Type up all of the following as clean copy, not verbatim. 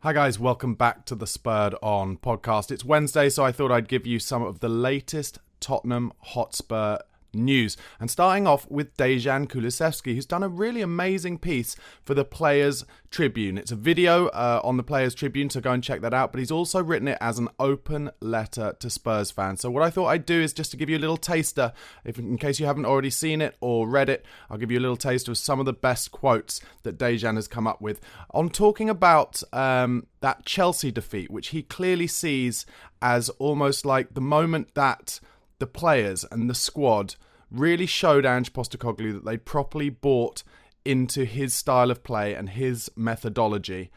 Hi guys, welcome back to the Spurred On Podcast. It's Wednesday, so I thought I'd give you some of the latest Tottenham Hotspur news. And starting off with Dejan Kulusevski, who's done a really amazing piece for the Players Tribune. It's a video on the Players Tribune, so go and check that out. But he's also written it as an open letter to Spurs fans. So what I thought I'd do is just to give you a little taster, in case you haven't already seen it or read it, I'll give you a little taster of some of the best quotes that Dejan has come up with on talking about that Chelsea defeat, which he clearly sees as almost like the moment that the players and the squad really showed Ange Postecoglou that they properly bought into his style of play and his methodology.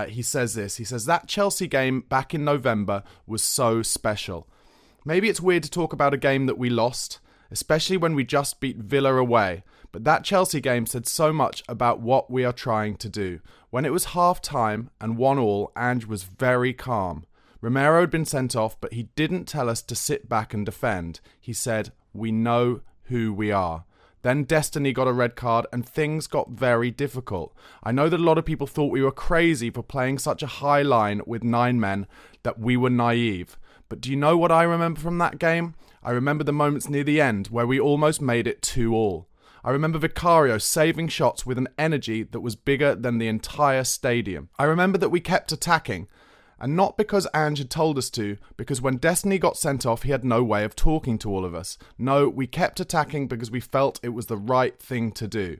He says this, he says, that Chelsea game back in November was so special. Maybe it's weird to talk about a game that we lost, especially when we just beat Villa away, but that Chelsea game said so much about what we are trying to do. When it was half-time and 1-1, Ange was very calm. Romero had been sent off, but he didn't tell us to sit back and defend. He said, we know who we are. Then Destiny got a red card and things got very difficult. I know that a lot of people thought we were crazy for playing such a high line with 9 men, that we were naive. But do you know what I remember from that game? I remember the moments near the end where we almost made it 2-2. I remember Vicario saving shots with an energy that was bigger than the entire stadium. I remember that we kept attacking. And not because Ange had told us to, because when Destiny got sent off, he had no way of talking to all of us. No, we kept attacking because we felt it was the right thing to do.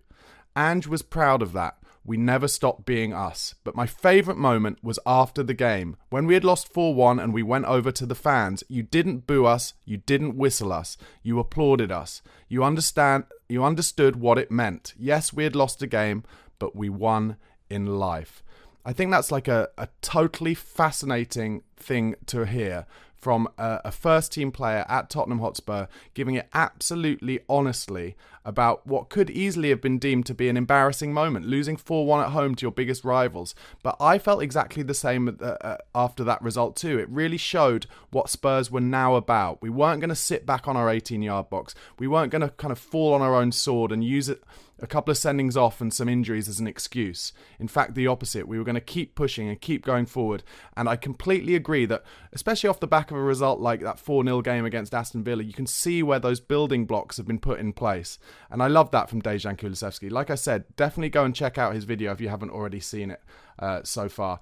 Ange was proud of that. We never stopped being us. But my favourite moment was after the game. When we had lost 4-1 and we went over to the fans, you didn't boo us, you didn't whistle us, you applauded us. You understood what it meant. Yes, we had lost a game, but we won in life. I think that's like a totally fascinating thing to hear from a first-team player at Tottenham Hotspur, giving it absolutely honestly about what could easily have been deemed to be an embarrassing moment, losing 4-1 at home to your biggest rivals. But I felt exactly the same after that result too. It really showed what Spurs were now about. We weren't going to sit back on our 18-yard box. We weren't going to kind of fall on our own sword and use it, a couple of sendings off and some injuries as an excuse. In fact, the opposite. We were going to keep pushing and keep going forward. And I completely agree that, especially off the back of a result like that 4-0 game against Aston Villa, you can see where those building blocks have been put in place. And I love that from Dejan Kulusevski. Like I said, definitely go and check out his video if you haven't already seen it so far.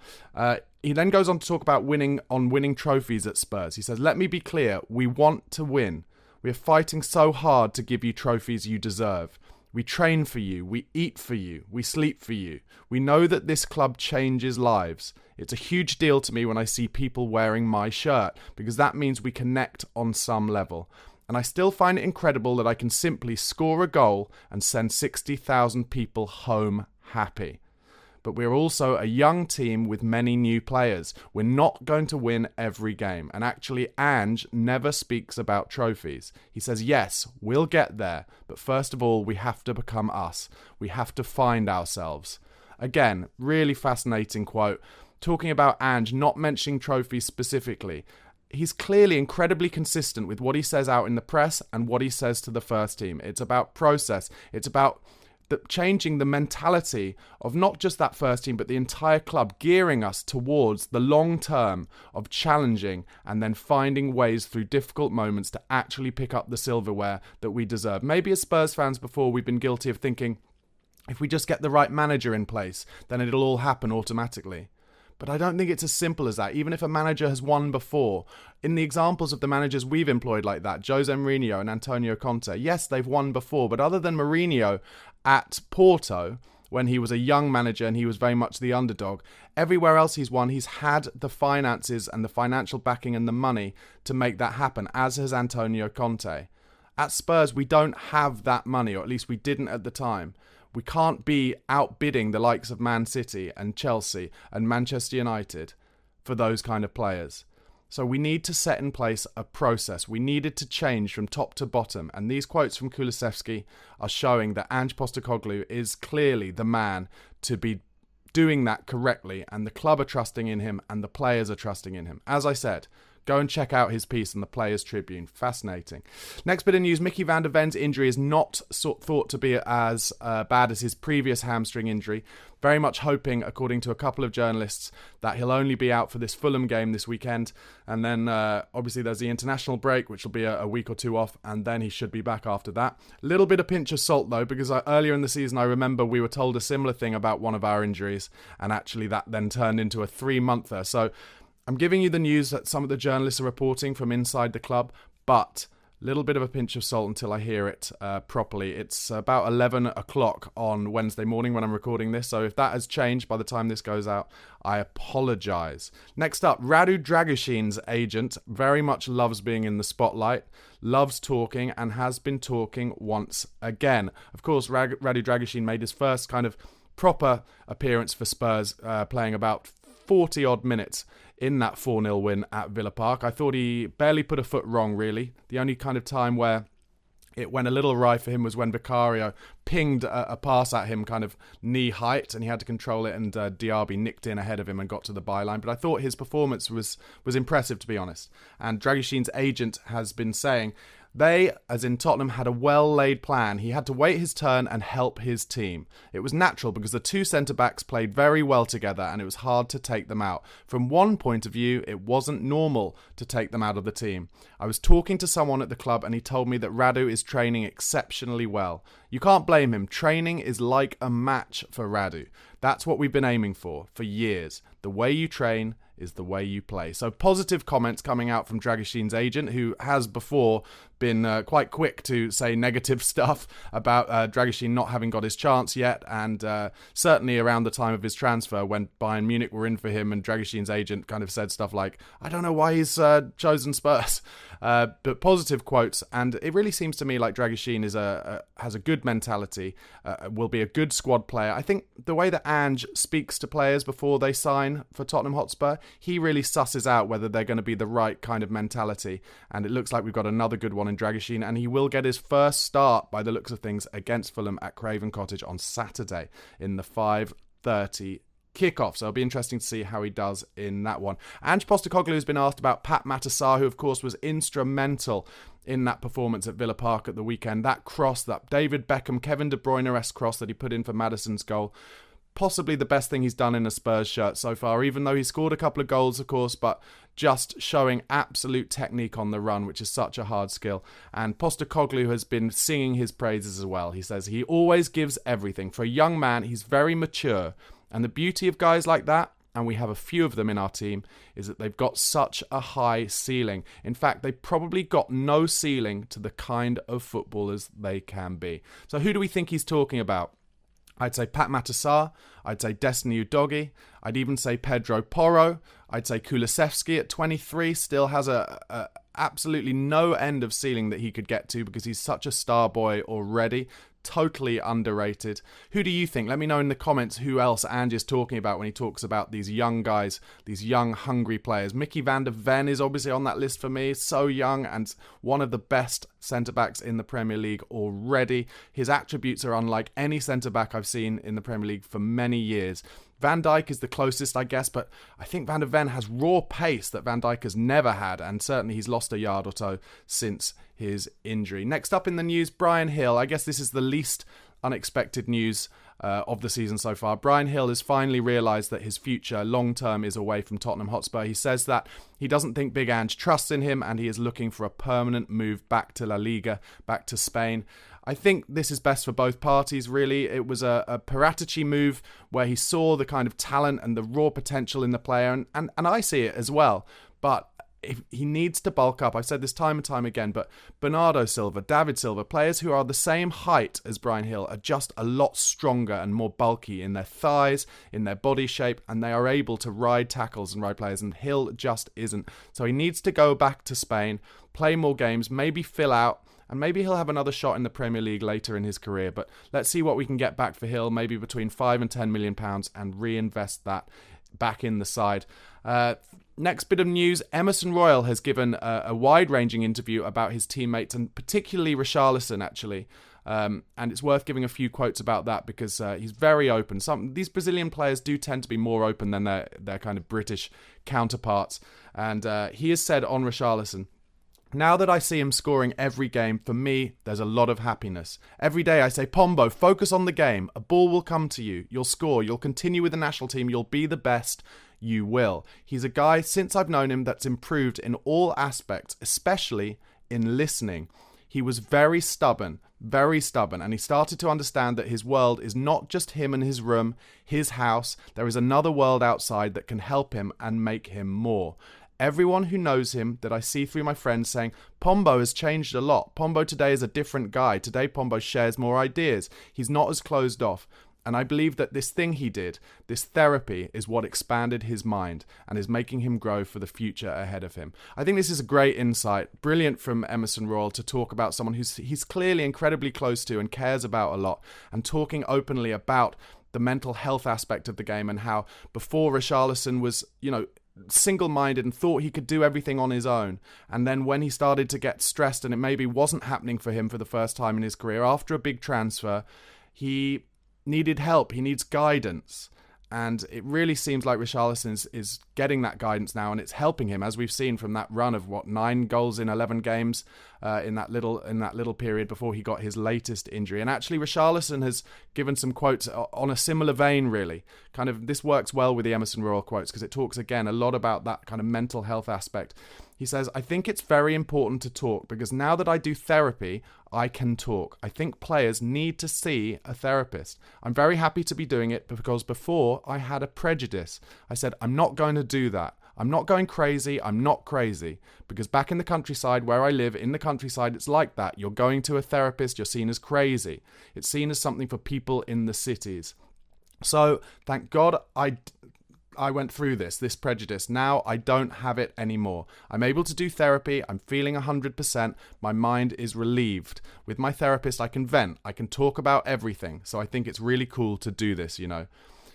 He then goes on to talk about winning trophies at Spurs. He says, let me be clear, we want to win. We are fighting so hard to give you trophies you deserve. We train for you, we eat for you, we sleep for you. We know that this club changes lives. It's a huge deal to me when I see people wearing my shirt, because that means we connect on some level. And I still find it incredible that I can simply score a goal and send 60,000 people home happy. But we're also a young team with many new players. We're not going to win every game. And actually, Ange never speaks about trophies. He says, yes, we'll get there. But first of all, we have to become us. We have to find ourselves. Again, really fascinating quote. Talking about Ange not mentioning trophies specifically. He's clearly incredibly consistent with what he says out in the press and what he says to the first team. It's about process. It's about changing the mentality of not just that first team, but the entire club, gearing us towards the long term of challenging and then finding ways through difficult moments to actually pick up the silverware that we deserve. Maybe as Spurs fans before, we've been guilty of thinking, if we just get the right manager in place, then it'll all happen automatically. But I don't think it's as simple as that. Even if a manager has won before, in the examples of the managers we've employed like that, Jose Mourinho and Antonio Conte, yes, they've won before, but other than Mourinho at Porto, when he was a young manager and he was very much the underdog, everywhere else he's won, he's had the finances and the financial backing and the money to make that happen, as has Antonio Conte. At Spurs, we don't have that money, or at least we didn't at the time. We can't be outbidding the likes of Man City and Chelsea and Manchester United for those kind of players. So we need to set in place a process. We needed to change from top to bottom. And these quotes from Kulusevski are showing that Ange Postecoglou is clearly the man to be doing that correctly. And the club are trusting in him and the players are trusting in him. As I said, Go and check out his piece in the Players Tribune. Fascinating. Next bit of news, Mickey van der Ven's injury is not thought to be as bad as his previous hamstring injury. Very much hoping, according to a couple of journalists, that he'll only be out for this Fulham game this weekend. And then, obviously, there's the international break, which will be a week or two off, and then he should be back after that. Little bit of pinch of salt, though, because earlier in the season, I remember we were told a similar thing about one of our injuries, and actually that then turned into a 3-monther. So I'm giving you the news that some of the journalists are reporting from inside the club, but little bit of a pinch of salt until I hear it properly. It's about 11 o'clock on Wednesday morning when I'm recording this, so if that has changed by the time this goes out, I apologise. Next up, Radu Dragushin's agent very much loves being in the spotlight, loves talking, and has been talking once again. Of course, Radu Dragushin made his first kind of proper appearance for Spurs, playing about 40-odd minutes in that 4-0 win at Villa Park. I thought he barely put a foot wrong, really. The only kind of time where it went a little awry for him was when Vicario pinged a pass at him kind of knee height, and he had to control it, and Diaby nicked in ahead of him and got to the byline. But I thought his performance was impressive, to be honest. And Dragushin's agent has been saying they, as in Tottenham, had a well-laid plan. He had to wait his turn and help his team. It was natural because the two centre-backs played very well together and it was hard to take them out. From one point of view, it wasn't normal to take them out of the team. I was talking to someone at the club and he told me that Radu is training exceptionally well. You can't blame him. Training is like a match for Radu. That's what we've been aiming for years. The way you train is the way you play. So positive comments coming out from Dragushin's agent, who has before been quite quick to say negative stuff about Dragushin not having got his chance yet, and certainly around the time of his transfer when Bayern Munich were in for him and Dragushin's agent kind of said stuff like, I don't know why he's chosen Spurs. But positive quotes, and it really seems to me like Dragushin has a good mentality, will be a good squad player. I think the way that Ange speaks to players before they sign for Tottenham Hotspur, he really susses out whether they're going to be the right kind of mentality, and it looks like we've got another good one in Dragushin, and he will get his first start by the looks of things against Fulham at Craven Cottage on Saturday in the 5:30 kickoff. So it'll be interesting to see how he does in that one. Ange Postecoglou has been asked about Pat Matasar, who of course was instrumental in that performance at Villa Park at the weekend. That cross, that David Beckham, Kevin De Bruyne-esque cross that he put in for Maddison's goal. Possibly the best thing he's done in a Spurs shirt so far, even though he scored a couple of goals, of course, but just showing absolute technique on the run, which is such a hard skill. And Postecoglou has been singing his praises as well. He says he always gives everything. For a young man, he's very mature. And the beauty of guys like that, and we have a few of them in our team, is that they've got such a high ceiling. In fact, they've probably got no ceiling to the kind of footballers they can be. So who do we think he's talking about? I'd say Pat Matasar, I'd say Destiny Udogie, I'd even say Pedro Porro, I'd say Kulusevski at 23 still has a absolutely no end of ceiling that he could get to because he's such a star boy already. Totally underrated. Who do you think? Let me know in the comments who else Ange is talking about when he talks about these young guys, these young, hungry players. Mickey van der Ven is obviously on that list for me. So young and one of the best centre-backs in the Premier League already. His attributes are unlike any centre-back I've seen in the Premier League for many years. Van Dijk is the closest, I guess, but I think Van der Ven has raw pace that Van Dijk has never had, and certainly he's lost a yard or so since his injury. Next up in the news, Bryan Gil. I guess this is the least unexpected news of the season so far. Bryan Gil has finally realised that his future long-term is away from Tottenham Hotspur. He says that he doesn't think Big Ange trusts in him and he is looking for a permanent move back to La Liga, back to Spain. I think this is best for both parties, really. It was a Paratici move where he saw the kind of talent and the raw potential in the player, and I see it as well. But if he needs to bulk up. I've said this time and time again, but Bernardo Silva, David Silva, players who are the same height as Bryan Gil are just a lot stronger and more bulky in their thighs, in their body shape, and they are able to ride tackles and ride players, and Gil just isn't. So he needs to go back to Spain, play more games, maybe fill out, and maybe he'll have another shot in the Premier League later in his career. But let's see what we can get back for Gil, maybe between £5 and £10 million, and reinvest that back in the side. Next bit of news, Emerson Royal has given a wide-ranging interview about his teammates, and particularly Richarlison, actually. And it's worth giving a few quotes about that because he's very open. These Brazilian players do tend to be more open than their kind of British counterparts. And he has said on Richarlison, "Now that I see him scoring every game, for me, there's a lot of happiness. Every day I say, Pombo, focus on the game. A ball will come to you. You'll score. You'll continue with the national team. You'll be the best. You will." He's a guy, since I've known him, that's improved in all aspects, especially in listening. He was very stubborn, and he started to understand that his world is not just him and his room, his house. There is another world outside that can help him and make him more. Everyone who knows him, that I see through my friends, saying, Pombo has changed a lot. Pombo today is a different guy. Today Pombo shares more ideas. He's not as closed off. And I believe that this thing he did, this therapy, is what expanded his mind and is making him grow for the future ahead of him. I think this is a great insight, brilliant from Emerson Royal to talk about someone he's clearly incredibly close to and cares about a lot, and talking openly about the mental health aspect of the game and how before Richarlison was, single-minded and thought he could do everything on his own. And then when he started to get stressed and it maybe wasn't happening for him for the first time in his career after a big transfer, he needed help, he needs guidance, and it really seems like Richarlison is getting that guidance now, and it's helping him, as we've seen from that run of 9 goals in 11 games in that little period before he got his latest injury. And actually Richarlison has given some quotes on a similar vein, really. Kind of this works well with the Emerson Royal quotes because it talks again a lot about that kind of mental health aspect. He says, "I think it's very important to talk because now that I do therapy, I can talk. I think players need to see a therapist. I'm very happy to be doing it because before I had a prejudice. I said, I'm not going to do that. I'm not going crazy. I'm not crazy. Because back in the countryside where I live, in the countryside, it's like that. You're going to a therapist, you're seen as crazy. It's seen as something for people in the cities. So thank God I went through this prejudice. Now I don't have it anymore. I'm able to do therapy. I'm feeling 100%. My mind is relieved. With my therapist, I can vent. I can talk about everything. So I think it's really cool to do this,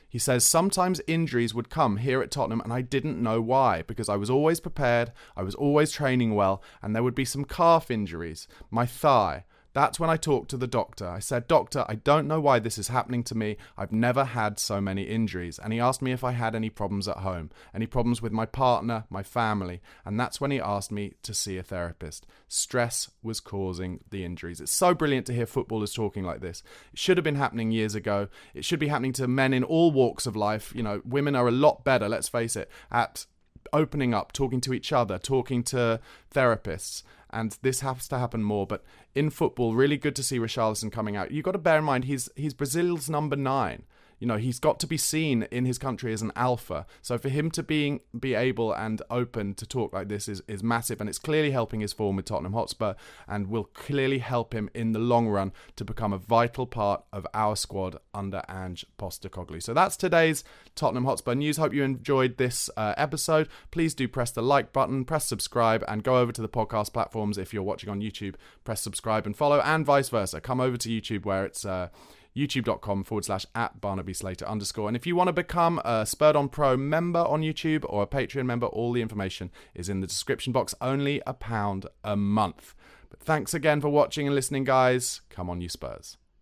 He says, sometimes injuries would come here at Tottenham and I didn't know why because I was always prepared. I was always training well, and there would be some calf injuries. My thigh. That's when I talked to the doctor. I said, Doctor, I don't know why this is happening to me. I've never had so many injuries. And he asked me if I had any problems at home, any problems with my partner, my family. And that's when he asked me to see a therapist. Stress was causing the injuries. It's so brilliant to hear footballers talking like this. It should have been happening years ago. It should be happening to men in all walks of life. Women are a lot better, let's face it, at opening up, talking to each other, talking to therapists. And this has to happen more. But in football, really good to see Richarlison coming out. You've got to bear in mind, he's Brazil's number 9. He's got to be seen in his country as an alpha. So for him to be able and open to talk like this is massive. And it's clearly helping his form with Tottenham Hotspur and will clearly help him in the long run to become a vital part of our squad under Ange Postecoglou. So that's today's Tottenham Hotspur news. Hope you enjoyed this episode. Please do press the like button, press subscribe, and go over to the podcast platforms. If you're watching on YouTube, press subscribe and follow, and vice versa. Come over to YouTube where it's youtube.com/@BarnabySlater_. And if you want to become a Spurred On Pro member on YouTube or a Patreon member, all the information is in the description box. Only £1 a month. But thanks again for watching and listening, guys. Come on, you Spurs.